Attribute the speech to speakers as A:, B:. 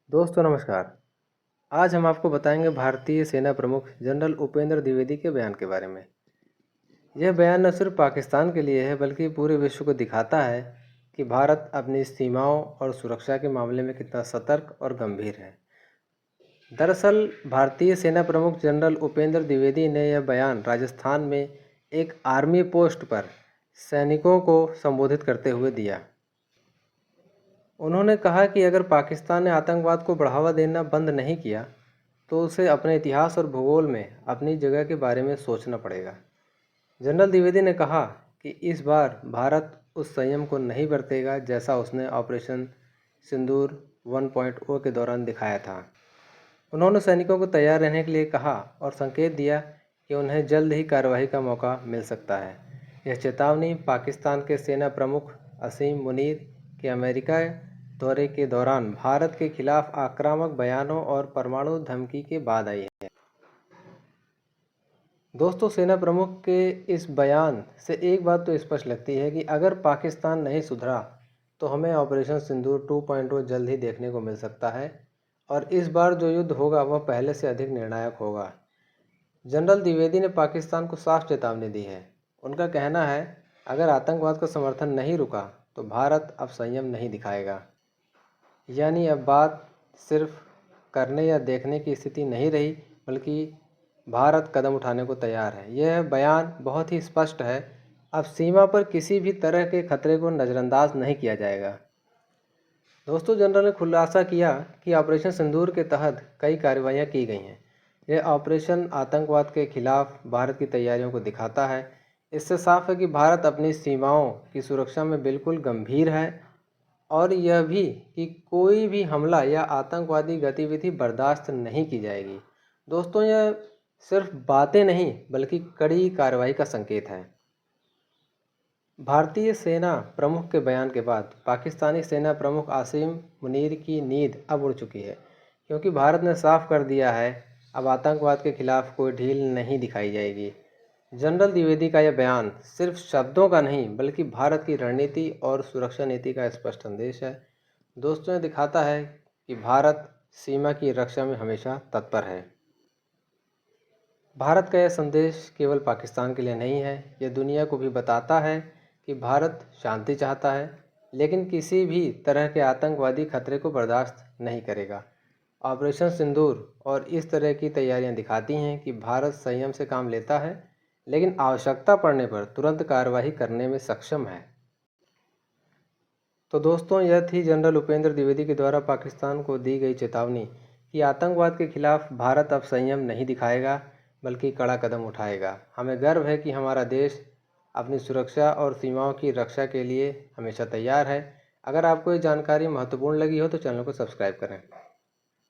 A: दोस्तों नमस्कार। आज हम आपको बताएंगे भारतीय सेना प्रमुख जनरल उपेंद्र द्विवेदी के बयान के बारे में। यह बयान न सिर्फ पाकिस्तान के लिए है बल्कि पूरे विश्व को दिखाता है कि भारत अपनी सीमाओं और सुरक्षा के मामले में कितना सतर्क और गंभीर है। दरअसल भारतीय सेना प्रमुख जनरल उपेंद्र द्विवेदी ने यह बयान राजस्थान में एक आर्मी पोस्ट पर सैनिकों को संबोधित करते हुए दिया। उन्होंने कहा कि अगर पाकिस्तान ने आतंकवाद को बढ़ावा देना बंद नहीं किया तो उसे अपने इतिहास और भूगोल में अपनी जगह के बारे में सोचना पड़ेगा। जनरल द्विवेदी ने कहा कि इस बार भारत उस संयम को नहीं बरतेगा जैसा उसने ऑपरेशन सिंदूर 1.0 के दौरान दिखाया था। उन्होंने सैनिकों को तैयार रहने के लिए कहा और संकेत दिया कि उन्हें जल्द ही कार्रवाई का मौका मिल सकता है। यह चेतावनी पाकिस्तान के सेना प्रमुख असीम मुनीर के अमेरिका दौरे के दौरान भारत के खिलाफ आक्रामक बयानों और परमाणु धमकी के बाद आई है। दोस्तों, सेना प्रमुख के इस बयान से एक बात तो स्पष्ट लगती है कि अगर पाकिस्तान नहीं सुधरा तो हमें ऑपरेशन सिंदूर 2.0 जल्द ही देखने को मिल सकता है और इस बार जो युद्ध होगा वह पहले से अधिक निर्णायक होगा। जनरल द्विवेदी ने पाकिस्तान को साफ चेतावनी दी है। उनका कहना है, अगर आतंकवाद का समर्थन नहीं रुका तो भारत अब संयम नहीं दिखाएगा। यानी अब बात सिर्फ करने या देखने की स्थिति नहीं रही बल्कि भारत कदम उठाने को तैयार है। यह बयान बहुत ही स्पष्ट है। अब सीमा पर किसी भी तरह के खतरे को नज़रअंदाज नहीं किया जाएगा। दोस्तों, जनरल ने खुलासा किया कि ऑपरेशन सिंदूर के तहत कई कार्रवाइयाँ की गई हैं। यह ऑपरेशन आतंकवाद के खिलाफ भारत की तैयारियों को दिखाता है। इससे साफ है कि भारत अपनी सीमाओं की सुरक्षा में बिल्कुल गंभीर है और यह भी कि कोई भी हमला या आतंकवादी गतिविधि बर्दाश्त नहीं की जाएगी। दोस्तों, यह सिर्फ बातें नहीं बल्कि कड़ी कार्रवाई का संकेत है। भारतीय सेना प्रमुख के बयान के बाद पाकिस्तानी सेना प्रमुख आसिम मुनीर की नींद अब उड़ चुकी है, क्योंकि भारत ने साफ कर दिया है अब आतंकवाद के खिलाफ कोई ढील नहीं दिखाई जाएगी। जनरल द्विवेदी का यह बयान सिर्फ शब्दों का नहीं बल्कि भारत की रणनीति और सुरक्षा नीति का स्पष्ट संदेश है। दोस्तों, यह दिखाता है कि भारत सीमा की रक्षा में हमेशा तत्पर है। भारत का यह संदेश केवल पाकिस्तान के लिए नहीं है, यह दुनिया को भी बताता है कि भारत शांति चाहता है लेकिन किसी भी तरह के आतंकवादी खतरे को बर्दाश्त नहीं करेगा। ऑपरेशन सिंदूर और इस तरह की तैयारियां दिखाती हैं कि भारत संयम से काम लेता है लेकिन आवश्यकता पड़ने पर तुरंत कार्रवाई करने में सक्षम है। तो दोस्तों, यह थी जनरल उपेंद्र द्विवेदी के द्वारा पाकिस्तान को दी गई चेतावनी कि आतंकवाद के खिलाफ भारत अब संयम नहीं दिखाएगा बल्कि कड़ा कदम उठाएगा। हमें गर्व है कि हमारा देश अपनी सुरक्षा और सीमाओं की रक्षा के लिए हमेशा तैयार है। अगर आपको ये जानकारी महत्वपूर्ण लगी हो तो चैनल को सब्सक्राइब करें।